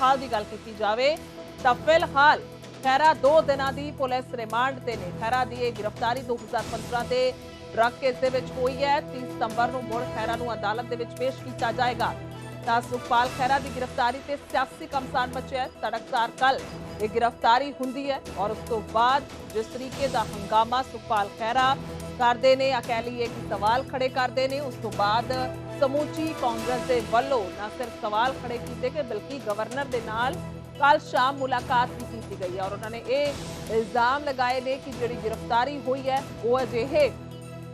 फिलहाल की गल की जाए तो फिलहाल खैरा 2 दिनों की पुलिस रिमांड से ने। खैरा की गिरफ्तारी 2015 के ड्रग केस हुई है। 30 सितंबर को मुड़ खैरा अदालत के पेश किया जाएगा। सुखपाल खैरा की गिरफ्तारी से सियासी घमसान मचिया। तड़कसार कल ये गिरफ्तारी होंगी है और उस तो बाद जिस तरीके का हंगामा सुखपाल खैरा करते ने, कह लीए कि सवाल खड़े करते हैं, उस तो बाद समूची कांग्रेस के वलों न सिर्फ सवाल खड़े किए कि बल्कि गवर्नर के नाल कल शाम मुलाकात भी की गई है और उन्होंने ये इल्जाम लगाए ने कि जी गिरफ्तारी हुई है वो अजिहे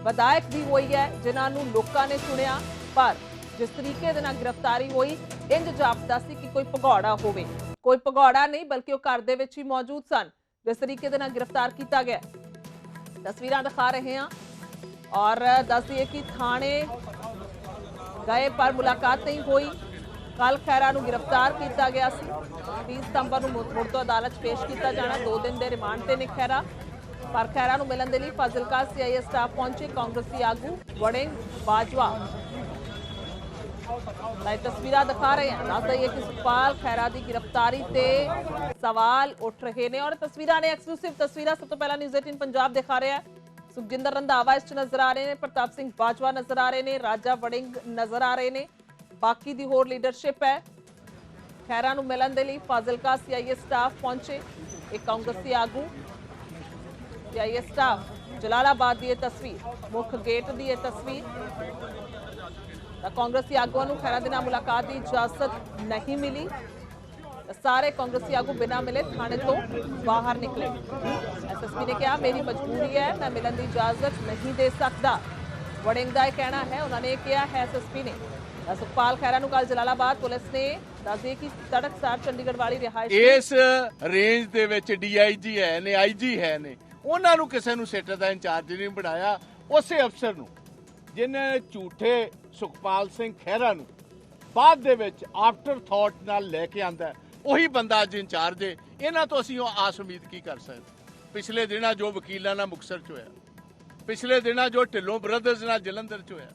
विधायक भी हुई है जिन्होंने लोगों ने सुनिया, पर जिस तरीके के गिरफ्तारी हुई इंज जापदा सी कि कोई भगौड़ा होवे। कोई भगौड़ा नहीं बल्कि वो घर दे विच ही मौजूद सन जिस तरीके के गिरफ्तार किया गया। तस्वीरां दिखा रहे हैं और दस दिए कि थाने गए पर मुलाकात नहीं हुई। कल खैरा गिरफ्तार किया गया। 30 सितंबर को मुड़ तो अदालत पेश किया जाना। 2 दिन के रिमांड से ने खैरा, पर खैरा मिलन के लिए फाजिलका सीआईए स्टाफ पहुंचे। कांग्रेसी आगू वड़िंग बाजवा तस्वीर दिखा रहे हैं। दस दईए कि सुखपाल खैरा की गिरफ्तारी से सवाल उठ रहे हैं और तस्वीर ने एक्सक्लूसिव तस्वीर सब तो पहला न्यूज़ 18 पंजाब दिखा रहा है। सुखजिंदर रंधावा इस नजर आ रहे हैं, प्रताप सिंह बाजवा नजर आ रहे हैं, राजा वड़िंग नजर आ रहे हैं, बाकी दी होर लीडरशिप है। खैरा मिलन के लिए फाजिलका सीआईए स्टाफ पहुंचे। एक कांग्रेसी आगू सीआईए स्टाफ जलालाबाद की तस्वीर, मुख्य गेट की तस्वीर। कांग्रेसी आगुआ खैरा के नाल मुलाकात की इजाजत नहीं मिली। सारे कांग्रेसी आगू बिना मिले थाने तो बाहर निकले। एसएसपी ने कहा मेरी मजबूरी है, मैं मिलन की इजाजत नहीं दे सकता। वड़िंग का कहना है, उन्होंने कहा है एसएसपी ने। सुखपाल खैरा कल जलालाबाद पुलिस ने दस दिए कि तड़कसार चंडीगढ़ वाली रिहाइश इस रेंज दे विच डीआईजी है ने, आईजी है ने, उन्हां नूं किसे नूं सेक्टर दा इंचार्ज नहीं बनाया। उसे अफसर नूं जिन्हें झूठे सुखपाल सिंह खैरा नूं बाद दे विच आफ्टर थॉट नाल लैके आंदा उही बंदा अज इंचार्ज है। इन्हां तो असीं आस उम्मीद की कर सकते। पिछले दिनां जो वकीलां नाल मुक्तसर च होया, पिछले दिनां जो ढिल्लों ब्रदर्स नाल जलंधर च होया,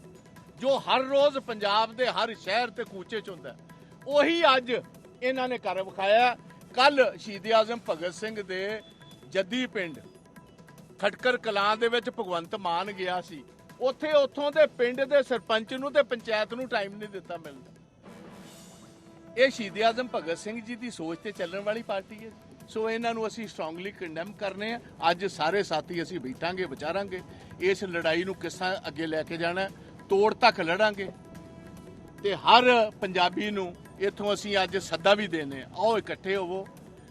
जो हर रोज पंजाब के हर शहर ते कूचे च होंदा उही अज इन्हां ने कर विखाया। कल शहीद आजम भगत सिंह दे जद्दी पिंड खटकर कलां दे विच भगवंत मान गया सी, उत्थे उत्थों दे पिंड दे सरपंच नूं ते पंचायत नूं टाइम नहीं दिता मिलदा। ये शहीद आजम भगत सिंह जी की सोच ते चलण वाली पार्टी है। सो इन्हां नूं असीं स्ट्रोंगली कंडेम करने आ। अज सारे साथी असीं बैठांगे विचारांगे इस लड़ाई नूं किस तरह अगे लैके जाना, तोड़ तक लड़ांगे ते हर पंजाबी नूं इत्थों असीं अज सद्दा भी देने। आओ इकट्ठे होवो,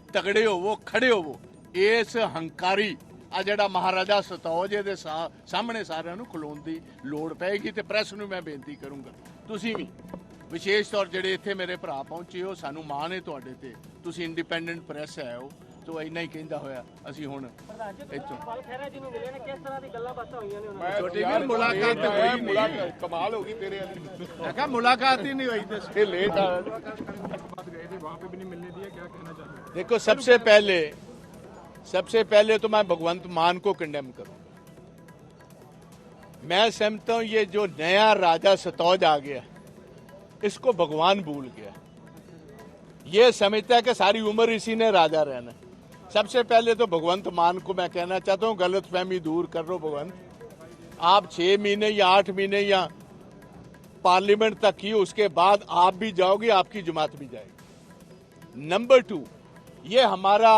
तगड़े होवो, खड़े होवो। इस हंकारी आ जिहड़ा महाराजा सतौज दे सामने सारिਆਂ ਨੂੰ ਖਲੋਣ ਦੀ ਲੋੜ ਪੈਗੀ ਤੇ ਪ੍ਰੈਸ ਨੂੰ मैं बेनती करूंगा ਤੁਸੀਂ ਵੀ विशेष तौर ਜਿਹੜੇ ਇੱਥੇ ਮੇਰੇ ਭਰਾ ਪਹੁੰਚੇ ਹੋ, ਸਾਨੂੰ ਮਾਣ ਹੈ ਤੁਹਾਡੇ ਤੇ। ਤੁਸੀਂ ਇੰਡੀਪੈਂਡੈਂਟ ਪ੍ਰੈਸ ਹੈ ਹੋ, तो इन्ना ही कहता होया असीं हुण इत्थों खैरा जी नूं मिले ने किस तरह दी गल्लां बातां होईयां ने उन्हां छोटी भी मुलाकात तो हुई नहीं। कमाल होगी तेरे वाली। मैं कहा मुलाकात ही नहीं हुई तो फिर लेट आ गए थे वहां पे भी नहीं मिलने दिया, क्या कहना चाहते हैं? देखो सबसे पहले तो मैं भगवंत मान को कंडेम करूं। मैं समझता हूं ये जो नया राजा सतौज आ गया इसको भगवान भूल गया। ये समझता है कि सारी उम्र इसी ने राजा रहना। सबसे पहले तो भगवंत मान को मैं कहना चाहता हूं गलत फहमी दूर कर लो। भगवंत आप 6 महीने या 8 महीने या पार्लियामेंट तक की, उसके बाद आप भी जाओगे, आपकी जमात भी जाएगी। नंबर 2, ये हमारा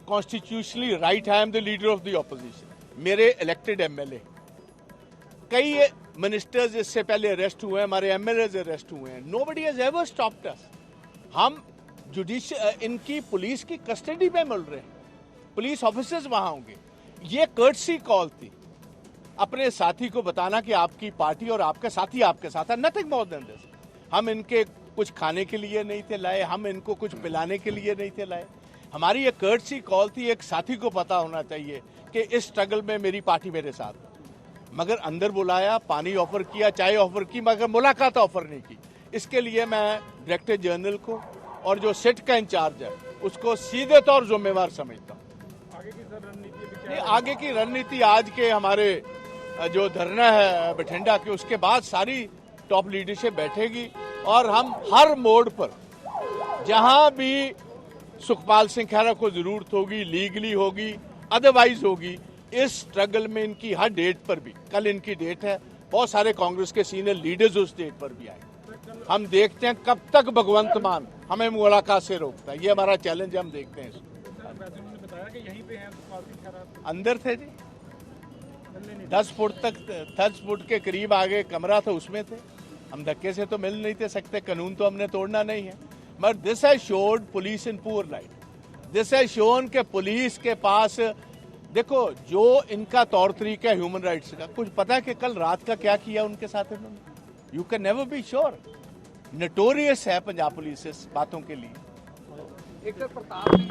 constitutionally right, I am the leader of the opposition. मेरे इलेक्टेड एमएलए, कई मिनिस्टर्स इससे पहले अरेस्ट हुए हैं, हमारे एमएलए अरेस्ट हुए हैं। नोबडी हैज एवर स्टॉप्ड अस। हम जुडिशियल इनकी पुलिस की कस्टडी में मिल रहे हैं, पुलिस ऑफिसर्स वहां होंगे। ये कर्टसी कॉल थी अपने साथी को बताना कि आपकी पार्टी और आपका साथी आपके साथ है, नथिंग मोर देन दिस। हम इनके कुछ खाने के लिए नहीं थे लाए, हम इनको कुछ पिलाने के लिए नहीं थे लाए। हमारी ये कर्टसी कॉल थी। एक साथी को पता होना चाहिए कि इस स्ट्रगल में मेरी पार्टी मेरे साथ, मगर अंदर बुलाया, पानी ऑफर किया, चाय ऑफर की, मगर मुलाकात ऑफर नहीं की। इसके लिए मैं डायरेक्टर जनरल को और जो सिट का इंचार्ज है उसको सीधे तौर जिम्मेवार समझता हूँ। आगे की रणनीति आज के हमारे जो धरना है बठिंडा के, उसके बाद सारी टॉप लीडरशिप बैठेगी और हम हर मोड़ पर जहां भी सुखपाल सिंह खैरा को जरूरत होगी, लीगली होगी, अदरवाइज होगी, इस स्ट्रगल में इनकी हर डेट पर भी, कल इनकी डेट है, बहुत सारे कांग्रेस के सीनियर लीडर्स उस डेट पर भी आए। हम देखते हैं कब तक भगवंत मान हमें मुलाकात से रोकता है। ये हमारा चैलेंज है, हम देखते हैं इसको। ने बताया कि यहीं पे हैं सुखपाल सिंह खैरा, अंदर थे जी, 10 फुट के करीब आगे कमरा था, उसमें थे। हम धक्के से तो मिल नहीं थे सकते, कानून तो हमने तोड़ना नहीं है। मगर this has showed police in poor light, this has shown के पुलिस के पास, देखो जो इनका तौर तरीका है ह्यूमन राइट्स का, कुछ पता है कि कल रात का क्या किया उनके साथ इन्होंने? You can never be sure. Notorious है पंजाब पुलिस इस बातों के लिए। एक सर प्रताप सिंह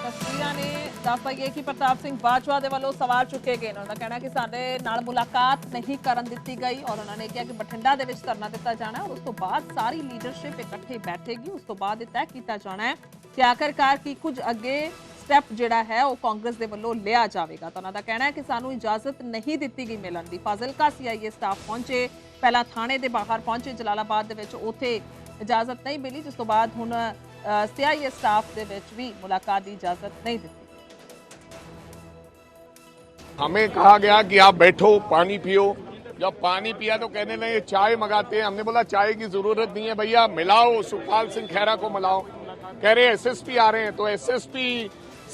ਤਸਵੀਰਾਂ ਨੇ ਦੱਸ ਪਾਈਏ ਕਿ ਪ੍ਰਤਾਪ ਸਿੰਘ ਬਾਜਵਾ ਦੇ ਵੱਲੋਂ ਸਵਾਲ ਚੁੱਕੇ ਗਏ ਨੇ। ਉਹਨਾਂ ਦਾ ਕਹਿਣਾ ਕਿ ਸਾਡੇ ਨਾਲ ਮੁਲਾਕਾਤ ਨਹੀਂ ਕਰਨ ਦਿੱਤੀ ਗਈ ਔਰ ਉਹਨਾਂ ਨੇ ਕਿਹਾ ਕਿ ਬਠਿੰਡਾ ਦੇ ਵਿੱਚ ਧਰਨਾ ਦਿੱਤਾ ਜਾਣਾ ਔਰ ਉਸ ਤੋਂ ਬਾਅਦ ਸਾਰੀ ਲੀਡਰਸ਼ਿਪ ਇਕੱਠੇ ਬੈਠੇਗੀ। ਉਸ ਤੋਂ ਬਾਅਦ ਇਹ ਤੈਅ ਕੀਤਾ ਜਾਣਾ ਹੈ ਕਿ ਆਖਰਕਾਰ ਕੀ ਕੁਝ ਅੱਗੇ ਸਟੈਪ ਜਿਹੜਾ ਹੈ ਉਹ ਕਾਂਗਰਸ ਦੇ ਵੱਲੋਂ ਲਿਆ ਜਾਵੇਗਾ। ਤਾਂ ਉਹਨਾਂ ਦਾ ਕਹਿਣਾ ਹੈ ਕਿ ਸਾਨੂੰ ਇਜਾਜ਼ਤ ਨਹੀਂ ਦਿੱਤੀ ਗਈ ਮਿਲਣ ਦੀ। ਫਾਜ਼ਿਲਕਾ ਸੀਆਈਏ ਸਟਾਫ ਪਹੁੰਚੇ, ਪਹਿਲਾਂ ਥਾਣੇ ਦੇ ਬਾਹਰ ਪਹੁੰਚੇ ਜਲਾਲਾਬਾਦ ਦੇ ਵਿੱਚ, ਉੱਥੇ ਇਜਾਜ਼ਤ ਨਹੀਂ ਮਿਲੀ, ਜਿਸ ਤੋਂ ਬਾਅਦ ਹੁਣ सीआईए स्टाफ ਦੇ ਵਿੱਚ ਵੀ मुलाकात की इजाजत नहीं दी। हमें कहा गया कि आप बैठो, पानी पियो। जब पानी पिया तो कहने लगे चाय मंगाते हैं। हमने बोला चाय की जरूरत नहीं है भैया, मिलाओ सुखपाल सिंह खैरा को मिलाओ। कह रहे एसएसपी आ रहे हैं, तो एसएसपी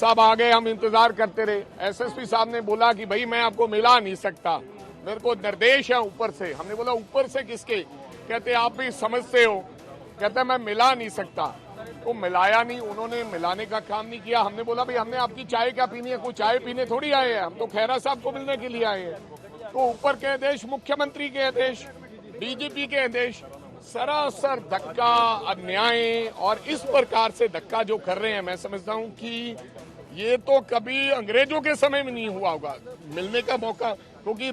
साहब आ गए, हम इंतजार करते रहे। एसएसपी साहब ने बोला कि भाई मैं आपको मिला नहीं सकता, मेरे को निर्देश है ऊपर से। हमने बोला ऊपर से किसके? कहते आप भी समझते हो। कहते मैं मिला नहीं सकता, तो मिलाया नहीं, उन्होंने मिलाने का काम नहीं किया। हमने बोला भाई हमने आपकी चाय क्या पीनी है, कोई चाय पीने थोड़ी आए हैं, हम तो खैरा साहब को मिलने के लिए आए हैं। तो ऊपर के आदेश, मुख्यमंत्री के आदेश, डीजीपी के आदेश, सरासर धक्का, अन्याय। और इस प्रकार से धक्का जो कर रहे हैं, मैं समझता हूं कि ये तो कभी अंग्रेजों के समय में नहीं हुआ होगा मिलने का मौका। क्योंकि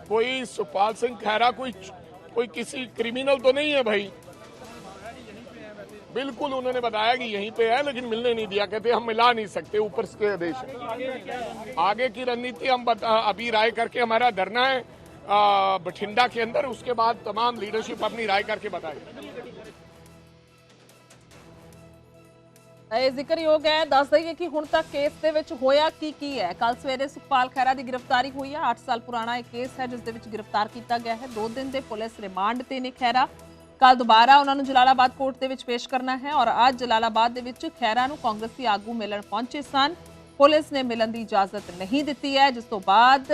कोई सुखपाल सिंह खैरा कोई किसी क्रिमिनल तो नहीं है भाई। बिल्कुल उन्होंने बताया कि यहीं पे है, लेकिन मिलने नहीं दिया। कहते हम मिला नहीं सकते, ऊपर के आदेश है। आगे की रणनीति हम अभी राय करके, हमारा धरना है बठिंडा के अंदर, उसके बाद तमाम लीडरशिप अपनी राय करके बताएगी। ਇਹ ਜ਼ਿਕਰਯੋਗ ਹੈ। ਦੱਸ ਦਈਏ ਕਿ ਹੁਣ ਤੱਕ ਕੇਸ ਦੇ ਵਿੱਚ ਹੋਇਆ ਕੀ ਹੈ। ਕੱਲ ਸਵੇਰੇ ਸੁਖਪਾਲ ਖੈਰਾ ਦੀ ਗ੍ਰਿਫਤਾਰੀ ਹੋਈ ਹੈ। 8 ਸਾਲ ਪੁਰਾਣਾ ਇਹ ਕੇਸ ਹੈ ਜਿਸ ਦੇ ਵਿੱਚ ਗ੍ਰਿਫਤਾਰ ਕੀਤਾ ਗਿਆ ਹੈ। 2 ਦਿਨ ਦੇ ਪੁਲਿਸ ਰਿਮਾਂਡ ਤੇ ਨੇ ਖੈਰਾ। ਕੱਲ ਦੁਬਾਰਾ ਉਹਨਾਂ ਨੂੰ ਜਲਾਲਾਬਾਦ ਕੋਰਟ ਦੇ ਵਿੱਚ ਪੇਸ਼ ਕਰਨਾ ਹੈ ਔਰ ਅੱਜ ਜਲਾਲਾਬਾਦ ਦੇ ਵਿੱਚ ਖੈਰਾ ਨੂੰ ਕਾਂਗਰਸੀ ਆਗੂ ਮਿਲਣ ਪਹੁੰਚੇ ਸਨ। ਪੁਲਿਸ ਨੇ ਮਿਲਣ ਦੀ ਇਜਾਜ਼ਤ ਨਹੀਂ ਦਿੱਤੀ ਹੈ, ਜਿਸ ਤੋਂ ਬਾਅਦ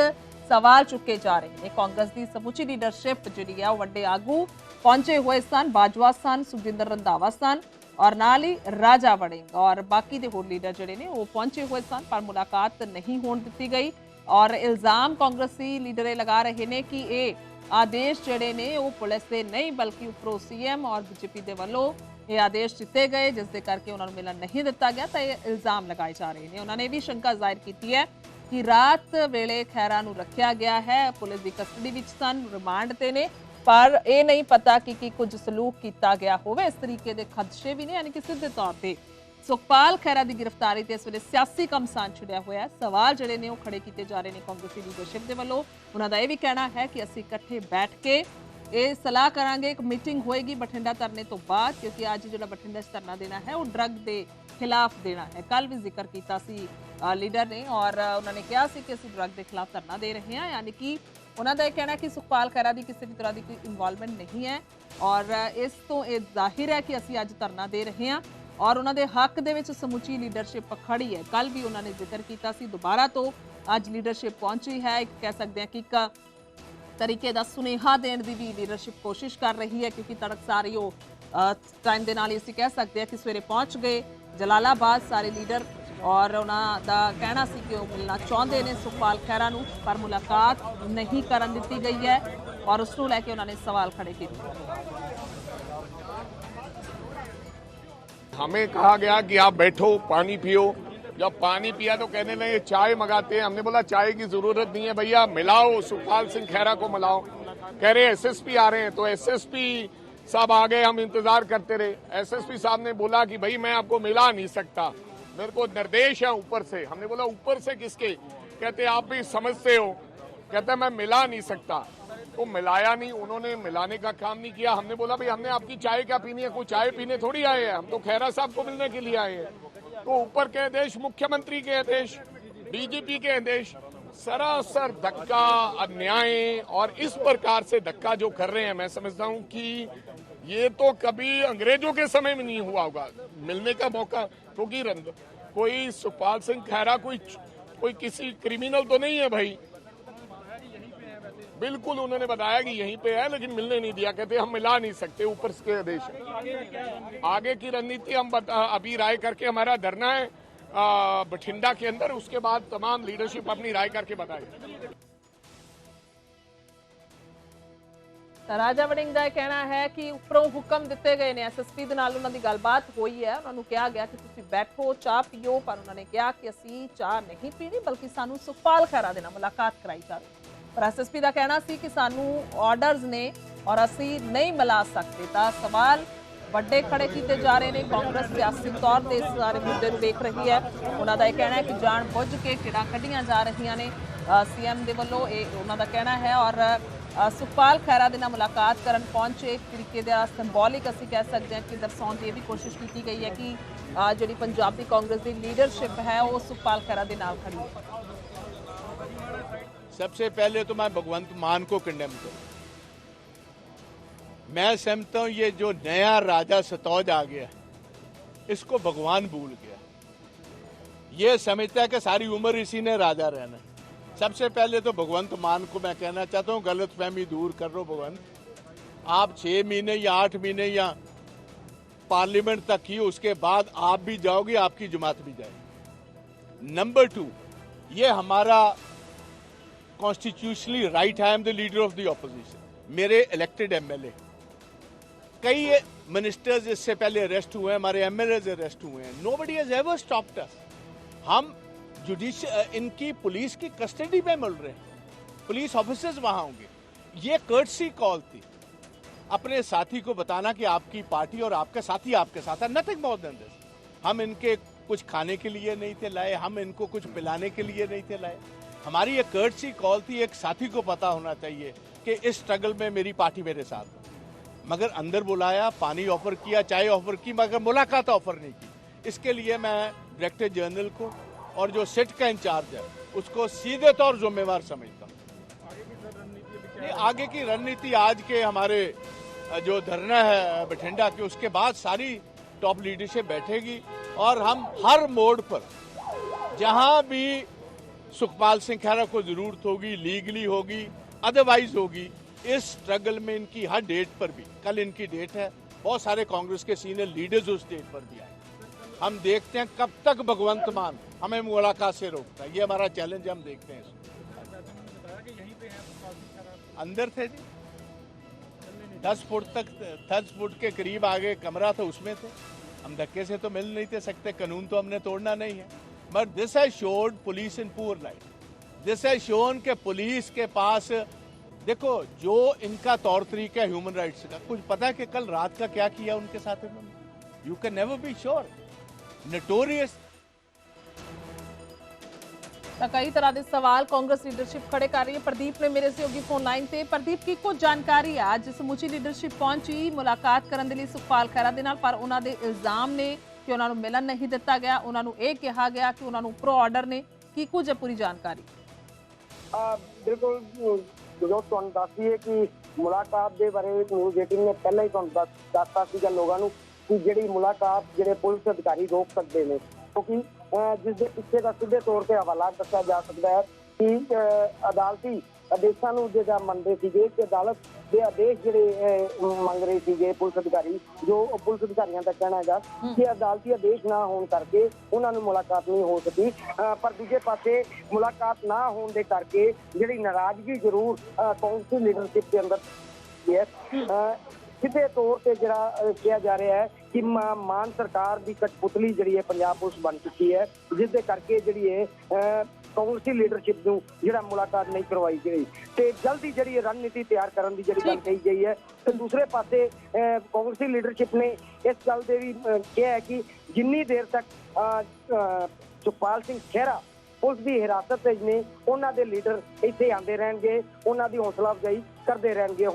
ਸਵਾਲ ਚੁੱਕੇ ਜਾ ਰਹੇ ਨੇ। ਕਾਂਗਰਸ ਦੀ ਸਮੁੱਚੀ ਲੀਡਰਸ਼ਿਪ ਜਿਹੜੀ ਹੈ ਉਹ ਵੱਡੇ ਆਗੂ ਪਹੁੰਚੇ ਹੋਏ ਸਨ। ਬਾਜਵਾ ਸਨ, ਸੁਖਜਿੰਦਰ ਰੰਧਾਵਾ ਸਨ ਔਰ ਨਾਲ ਹੀ ਰਾਜਾ ਵੜਿੰਗ ਔਰ ਬਾਕੀ ਦੇ ਹੋਰ ਲੀਡਰ ਜਿਹੜੇ ਨੇ ਉਹ ਪਹੁੰਚੇ ਹੋਏ ਸਨ, ਪਰ ਮੁਲਾਕਾਤ ਨਹੀਂ ਹੋਣ ਦਿੱਤੀ ਗਈ। ਔਰ ਇਲਜ਼ਾਮ ਕਾਂਗਰਸੀ ਲੀਡਰ ਇਹ ਲਗਾ ਰਹੇ ਨੇ ਕਿ ਇਹ ਆਦੇਸ਼ ਜਿਹੜੇ ਨੇ ਉਹ ਪੁਲਿਸ ਦੇ ਨਹੀਂ ਬਲਕਿ ਉੱਪਰੋਂ ਸੀਐਮ ਔਰ ਬੀਜੇਪੀ ਦੇ ਵੱਲੋਂ ਇਹ ਆਦੇਸ਼ ਦਿੱਤੇ ਗਏ, ਜਿਸ ਦੇ ਕਰਕੇ ਉਹਨਾਂ ਨੂੰ ਮਿਲਣ ਨਹੀਂ ਦਿੱਤਾ ਗਿਆ। ਤਾਂ ਇਹ ਇਲਜ਼ਾਮ ਲਗਾਏ ਜਾ ਰਹੇ ਨੇ। ਉਹਨਾਂ ਨੇ ਵੀ ਸ਼ੰਕਾ ਜ਼ਾਹਿਰ ਕੀਤੀ ਹੈ ਕਿ ਰਾਤ ਵੇਲੇ ਖੈਰਾ ਨੂੰ ਰੱਖਿਆ ਗਿਆ ਹੈ, ਪੁਲਿਸ ਦੀ ਕਸਟਡੀ ਵਿੱਚ ਸਨ, ਰਿਮਾਂਡ ਤੇ ਨੇ, ਪਰ ਇਹ ਨਹੀਂ ਪਤਾ ਕਿ ਕੁਝ ਸਲੂਕ ਕੀਤਾ ਗਿਆ ਹੋਵੇ। ਇਸ ਤਰੀਕੇ ਦੇ ਖਦਸ਼ੇ ਵੀ ਨੇ, ਯਾਨੀ ਕਿ ਸਿੱਧੇ ਤੌਰ ਤੇ ਸੁਖਪਾਲ ਖੈਰਾ ਦੀ ਗ੍ਰਿਫਤਾਰੀ ਤੇ ਇਸ ਵੇਲੇ ਸਿਆਸੀ ਘਮਸਾਨ ਛਿੜਿਆ ਹੋਇਆ। ਸਵਾਲ ਜਿਹੜੇ ਨੇ ਉਹ ਖੜੇ ਕੀਤੇ ਜਾ ਰਹੇ ਨੇ ਕਾਂਗਰਸੀ ਲੀਡਰਸ਼ਿਪ ਦੇ ਵੱਲੋਂ। ਉਹਨਾਂ ਦਾ ਇਹ ਵੀ ਕਹਿਣਾ ਹੈ ਕਿ ਅਸੀਂ ਇਕੱਠੇ ਬੈਠ ਕੇ ਇਹ ਸਲਾਹ ਕਰਾਂਗੇ। ਇੱਕ ਮੀਟਿੰਗ ਹੋਏਗੀ ਬਠਿੰਡਾ ਧਰਨੇ ਤੋਂ ਬਾਅਦ, ਕਿਉਂਕਿ ਅੱਜ ਜਿਹੜਾ ਬਠਿੰਡਾ 'ਚ ਧਰਨਾ ਦੇਣਾ ਹੈ ਉਹ ਡਰੱਗ ਦੇ ਖਿਲਾਫ ਦੇਣਾ ਹੈ। ਕੱਲ ਵੀ ਜ਼ਿਕਰ ਕੀਤਾ ਸੀ ਲੀਡਰ ਨੇ ਔਰ ਉਹਨਾਂ ਨੇ ਕਿਹਾ ਸੀ ਕਿ ਅਸੀਂ ਡਰੱਗ ਦੇ ਖਿਲਾਫ ਧਰਨਾ ਦੇ ਰਹੇ ਹਾਂ। ਯਾਨੀ ਕਿ ਉਹਨਾਂ ਦਾ ਇਹ ਕਹਿਣਾ ਕਿ ਸੁਖਪਾਲ ਖੈਰਾ ਦੀ ਕਿਸੇ ਵੀ ਤਰ੍ਹਾਂ ਦੀ ਕੋਈ ਇਨਵੋਲਵਮੈਂਟ ਨਹੀਂ ਹੈ ਔਰ ਇਸ ਤੋਂ ਇਹ ਜ਼ਾਹਿਰ ਹੈ ਕਿ ਅਸੀਂ ਅੱਜ ਧਰਨਾ ਦੇ ਰਹੇ ਹਾਂ ਔਰ ਉਹਨਾਂ ਦੇ ਹੱਕ ਦੇ ਵਿੱਚ ਸਮੁੱਚੀ ਲੀਡਰਸ਼ਿਪ ਖੜੀ ਹੈ। ਕੱਲ ਵੀ ਉਹਨਾਂ ਨੇ ਜ਼ਿਕਰ ਕੀਤਾ ਸੀ, ਦੁਬਾਰਾ ਤੋਂ ਅੱਜ ਲੀਡਰਸ਼ਿਪ ਪਹੁੰਚੀ ਹੈ। ਇੱਕ ਕਹਿ ਸਕਦੇ ਹਾਂ ਕਿ ਇੱਕ ਤਰੀਕੇ ਦਾ ਸੁਨੇਹਾ ਦੇਣ ਦੀ ਵੀ ਲੀਡਰਸ਼ਿਪ ਕੋਸ਼ਿਸ਼ ਕਰ ਰਹੀ ਹੈ, ਕਿਉਂਕਿ ਤੜਕਸਾਰੀ ਉਹ ਟਾਈਮ ਦੇ ਨਾਲ ਹੀ ਅਸੀਂ ਕਹਿ ਸਕਦੇ ਹਾਂ ਕਿ ਸਵੇਰੇ ਪਹੁੰਚ ਗਏ ਜਲਾਲਾਬਾਦ ਸਾਰੇ ਲੀਡਰ ਔਰ ਉਹਨਾਂ ਦਾ ਕਹਿਣਾ ਸੀ ਕਿ ਉਹ ਮਿਲਣਾ ਚਾਹੁੰਦੇ ਨੇ ਸੁਖਪਾਲ ਖੈਰਾ ਨੂੰ, ਪਰ ਮੁਲਾਕਾਤ ਨਹੀਂ ਕਰਨ ਦਿੱਤੀ ਗਈ ਹੈ ਔਰ ਉਸ ਨੂੰ ਲੈ ਕੇ ਉਹਨਾਂ ਨੇ ਸਵਾਲ ਖੜੇ ਕੀਤੇ। हमें कहा गया कि आप बैठो, पानी पियो। जब पानी पिया तो कहने लगे चाय मंगाते हैं। हमने बोला चाय की जरूरत नहीं है भैया, मिलाओ सुखपाल सिंह खैरा को मिलाओ। कह रहे एसएसपी आ रहे हैं, तो एसएसपी साहब आ गए, हम इंतजार करते रहे। एसएसपी साहब ने बोला कि भाई मैं आपको मिला नहीं सकता, मेरे को निर्देश है ऊपर से। हमने बोला ऊपर से किसके? कहते आप भी समझते हो। कहते मैं मिला नहीं सकता, तो तो मिलाया नहीं, उन्होंने मिलाने का काम नहीं किया। हमने बोला भाई हमने आपकी चाय क्या पीनी है, कोई चाय पीने थोड़ी आए हैं, हम तो खैरा साहब को मिलने के लिए आए हैं। तो ऊपर के आदेश, मुख्यमंत्री के आदेश, डीजीपी के आदेश, सरासर धक्का, अन्याय, और इस प्रकार से धक्का जो कर रहे हैं, मैं समझता हूं कि ये तो कभी अंग्रेजों के समय में नहीं हुआ होगा मिलने का मौका। क्योंकि कोई सुखपाल सिंह खैरा कोई किसी क्रिमिनल तो नहीं है भाई, बिल्कुल उन्होंने बताया कि यहीं पे है, लेकिन मिलने नहीं दिया। कहते हम मिला नहीं सकते, ऊपर के आदेश है। आगे की रणनीति हम अभी राय करके, हमारा धरना है बठिंडा के अंदर, उसके बाद तमाम लीडरशिप अपनी राय करके बताएगी। ਰਾਜਾ ਵੜਿੰਗ ਦਾ ਇਹ ਕਹਿਣਾ ਹੈ ਕਿ ਉੱਪਰੋਂ ਹੁਕਮ ਦਿੱਤੇ ਗਏ ਨੇ, ਐਸਐਸਪੀ ਦੇ ਨਾਲ ਉਹਨਾਂ ਦੀ ਗੱਲਬਾਤ ਹੋਈ ਹੈ, ਉਹਨਾਂ ਨੂੰ ਕਿਹਾ ਗਿਆ ਕਿ ਤੁਸੀਂ ਬੈਠੋ ਚਾਹ ਪੀਓ, ਪਰ ਉਹਨਾਂ ਨੇ ਕਿਹਾ ਕਿ ਅਸੀਂ ਚਾਹ ਨਹੀਂ ਪੀਣੀ, ਬਲਕਿ ਸਾਨੂੰ ਸੁਖਪਾਲ ਖਹਿਰਾ ਦੇ ਨਾਲ ਮੁਲਾਕਾਤ ਕਰਾਈ ਜਾਵੇ। ਪਰ ਐਸਐਸਪੀ ਦਾ ਕਹਿਣਾ ਸੀ ਕਿ ਸਾਨੂੰ ਆਰਡਰਸ ਨੇ ਔਰ ਅਸੀਂ ਨਹੀਂ ਮਿਲਾ ਸਕਦੇ। ਤਾਂ ਸਵਾਲ ਵੱਡੇ ਖੜੇ ਕੀਤੇ ਜਾ ਰਹੇ ਨੇ। ਕਾਂਗਰਸ ਸਿਆਸੀ ਤੌਰ ਤੇ ਇਸ ਸਾਰੇ ਮੁੱਦੇ ਨੂੰ ਦੇਖ ਰਹੀ ਹੈ। ਉਹਨਾਂ ਦਾ ਇਹ ਕਹਿਣਾ ਹੈ ਕਿ ਜਾਣ ਬੁੱਝ ਕੇ ਕਿਹੜਾ ਕੱਢੀਆਂ ਜਾ ਰਹੀਆਂ ਨੇ ਸੀਐਮ ਦੇ ਵੱਲੋਂ, ਇਹ ਉਹਨਾਂ ਦਾ ਕਹਿਣਾ ਹੈ। ਔਰ ਸੁਖਪਾਲ ਖਹਿਰਾ ਦੇ ਨਾਲ ਮੁਲਾਕਾਤ ਕਰਨ ਪਹੁੰਚੇ ਇੱਕ ਤਰੀਕੇ ਦਾ ਸਿੰਬੋਲਿਕ ਅਸੀਂ ਕਹਿ ਸਕਦੇ ਹਾਂ ਕਿ ਦਰਸਾਉਣ ਦੀ ਇਹ ਵੀ ਕੋਸ਼ਿਸ਼ ਕੀਤੀ ਗਈ ਹੈ ਕਿ ਜਿਹੜੀ ਪੰਜਾਬੀ ਕਾਂਗਰਸ ਦੀ ਲੀਡਰਸ਼ਿਪ ਹੈ ਉਹ ਸੁਖਪਾਲ ਖਹਿਰਾ ਦੇ ਨਾਲ ਖੜੀ ਹੈ। सबसे पहले तो मैं भगवंत मान को कंडेम करूं। मैं समझता हूं ये जो नया राजा सतौज आ गया इसको भगवान भूल गया। ये समझता है कि सारी उम्र इसी ने राजा रहना। सबसे पहले तो भगवंत मान को मैं कहना चाहता हूं, गलतफहमी दूर कर लो भगवंत। आप 6 महीने या 8 महीने या पार्लियामेंट तक की, उसके बाद आप भी जाओगे, आपकी जमात भी जाएगी। नंबर 2, ये हमारा constitutionally right, I am the leader of the opposition. मेरे इलेक्टेड एमएलए, कई मिनिस्टर्स इससे पहले अरेस्ट हुए हैं, हमारे एमएलएज अरेस्ट हुए हैं। नोबडी हैज एवर स्टॉप्ड अस। हम इनकी पुलिस की कस्टडी में मिल रहे हैं, पुलिस ऑफिसर्स वहां होंगे। ये कर्टसी कॉल थी अपने साथी को बताना कि आपकी पार्टी और आपका साथी आपके साथ है, नथिंग मोर देन दिस। हम इनके कुछ खाने के लिए नहीं थे लाए, हम इनको कुछ पिलाने के लिए नहीं थे लाए। हमारी एक कर्टसी कॉल थी, एक साथी को पता होना चाहिए कि इस स्ट्रगल में मेरी पार्टी मेरे साथ है। मगर अंदर बुलाया, पानी ऑफर किया, चाय ऑफर की, मगर मुलाकात ऑफर नहीं की। इसके लिए मैं डायरेक्टर जनरल को और जो सिट का इंचार्ज है उसको सीधे तौर जिम्मेवार समझता हूँ। आगे की रणनीति आज के हमारे जो धरना है बठिंडा के, उसके बाद सारी टॉप लीडरशिप बैठेगी और हम हर मोड़ पर जहां भी सुखपाल सिंह खैरा को जरूरत होगी, लीगली होगी, अदरवाइज होगी, इस स्ट्रगल में इनकी हर डेट पर भी, कल इनकी डेट है, बहुत सारे कांग्रेस के सीनियर लीडर्स उस डेट पर भी आए। हम देखते हैं कब तक भगवंत मान हमें मुलाकात से रोकता है। ये हमारा चैलेंज, हम देखते हैं। अंदर थे जी, 10 फुट के करीब आगे कमरा था, उसमें थे। हम धक्के से तो मिल नहीं थे सकते, कानून तो हमने तोड़ना नहीं है। But this has showed police in poor light. This has shown के पुलिस के पास, देखो जो इनका तौर तरीका है ह्यूमन राइट्स का, कुछ पता है कि कल रात का क्या किया उनके साथ इन्होंने? You can never be sure. Notorious. ਤਾਂ ਕਈ ਤਰ੍ਹਾਂ ਦੇ ਸਵਾਲ ਕਾਂਗਰਸ ਲੀਡਰਸ਼ਿਪ ਖੜੇ ਕਰ ਰਹੀ ਹੈ। ਪ੍ਰਦੀਪ ਨੇ ਮੇਰੇ ਸਹਿਯੋਗੀ ਫੋਨ ਲਾਈਨ ਤੇ। ਪ੍ਰਦੀਪ, ਕੀ ਕੁਝ ਜਾਣਕਾਰੀ ਹੈ? ਅੱਜ ਸਮੁੱਚੀ ਲੀਡਰਸ਼ਿਪ ਪਹੁੰਚੀ ਮੁਲਾਕਾਤ ਕਰਨ ਦੇ ਲਈ ਸੁਖਪਾਲ ਖਹਿਰਾ ਦੇ ਨਾਲ, ਪਰ ਉਹਨਾਂ ਦੇ ਇਲਜ਼ਾਮ ਨੇ ਕਿ ਉਹਨਾਂ ਨੂੰ ਮਿਲਣ ਨਹੀਂ ਦਿੱਤਾ ਗਿਆ। ਉਹਨਾਂ ਨੂੰ ਇਹ ਕਿਹਾ ਗਿਆ ਕਿ ਉਹਨਾਂ ਨੂੰ ਉੱਪਰੋਂ ਆਰਡਰ ਨੇ। ਕੀ ਕੁਝ ਹੈ ਪੂਰੀ ਜਾਣਕਾਰੀ? ਬਿਲਕੁਲ, ਜੋ ਤੁਹਾਨੂੰ ਦੱਸੀਏ ਕਿ ਮੁਲਾਕਾਤ ਦੇ ਬਾਰੇ ਨਿਊਜ਼ 18 ਨੇ ਪਹਿਲਾਂ ਹੀ ਤੁਹਾਨੂੰ ਦੱਸਤਾ ਸੀਗਾ ਲੋਕਾਂ ਨੂੰ ਕਿ ਜਿਹੜੀ ਮੁਲਾਕਾਤ ਜਿਹੜੇ ਪੁਲਿਸ ਅਧਿਕਾਰੀ ਰੋਕ ਸਕਦੇ ਨੇ, ਕਿਉਂਕਿ ਜਿਸ ਦੇ ਪਿੱਛੇ ਦਾ ਸਿੱਧੇ ਤੌਰ ਤੇ ਹਵਾਲਾ ਦੱਸਿਆ ਜਾ ਸਕਦਾ ਹੈ ਕਿ ਅਦਾਲਤੀ ਆਦੇਸ਼ਾਂ ਨੂੰ ਜਿਹੜਾ ਮੰਨਦੇ ਸੀਗੇ ਕਿ ਅਦਾਲਤ ਦੇ ਆਦੇਸ਼ ਜਿਹੜੇ ਮੰਗ ਰਹੇ ਸੀਗੇ ਪੁਲਿਸ ਅਧਿਕਾਰੀ, ਜੋ ਪੁਲਿਸ ਅਧਿਕਾਰੀਆਂ ਦਾ ਕਹਿਣਾ ਹੈਗਾ ਕਿ ਅਦਾਲਤੀ ਆਦੇਸ਼ ਨਾ ਹੋਣ ਕਰਕੇ ਉਹਨਾਂ ਨੂੰ ਮੁਲਾਕਾਤ ਨਹੀਂ ਹੋ ਸਕੀ। ਪਰ ਦੂਜੇ ਪਾਸੇ ਮੁਲਾਕਾਤ ਨਾ ਹੋਣ ਦੇ ਕਰਕੇ ਜਿਹੜੀ ਨਾਰਾਜ਼ਗੀ ਜ਼ਰੂਰ ਕਾਂਗਰਸੀ ਲੀਡਰਸ਼ਿਪ ਦੇ ਅੰਦਰ ਹੈ। ਸਿੱਧੇ ਤੌਰ ਤੇ ਜਿਹੜਾ ਕਿਹਾ ਜਾ ਰਿਹਾ ਹੈ ਕਿ ਮਾਨ ਸਰਕਾਰ ਦੀ ਕਠਪੁਤਲੀ ਜਿਹੜੀ ਹੈ ਪੰਜਾਬ ਪੁਲਿਸ ਬਣ ਚੁੱਕੀ ਹੈ, ਜਿਸ ਦੇ ਕਰਕੇ ਜਿਹੜੀ ਹੈ ਕਾਂਗਰਸੀ ਲੀਡਰਸ਼ਿਪ ਨੂੰ ਜਿਹੜਾ ਮੁਲਾਕਾਤ ਨਹੀਂ ਕਰਵਾਈ ਗਈ ਤੇ ਜਲਦੀ ਜਿਹੜੀ ਰਣਨੀਤੀ ਤਿਆਰ ਕਰਨ ਦੀ ਜਿਹੜੀ ਗੱਲ ਕਹੀ ਗਈ ਹੈ। ਤੇ ਦੂਸਰੇ ਪਾਸੇ ਕਾਂਗਰਸੀ ਲੀਡਰਸ਼ਿਪ ਨੇ ਇਸ ਗੱਲ ਦੇ ਵੀ ਕਿਹਾ ਹੈ ਕਿ ਜਿੰਨੀ ਦੇਰ ਤੱਕ ਸੁਖਪਾਲ ਸਿੰਘ ਖਹਿਰਾ ਪੁਲਿਸ ਦੀ ਹਿਰਾਸਤ ਵਿੱਚ ਨੇ ਉਹਨਾਂ ਦੇ ਲੀਡਰ ਇੱਥੇ ਆਉਂਦੇ ਰਹਿਣਗੇ, ਉਹਨਾਂ ਦੀ ਹੌਸਲਾ ਅਫਜ਼ਾਈ ਕਰਦੇ ਰਹਿਣਗੇ।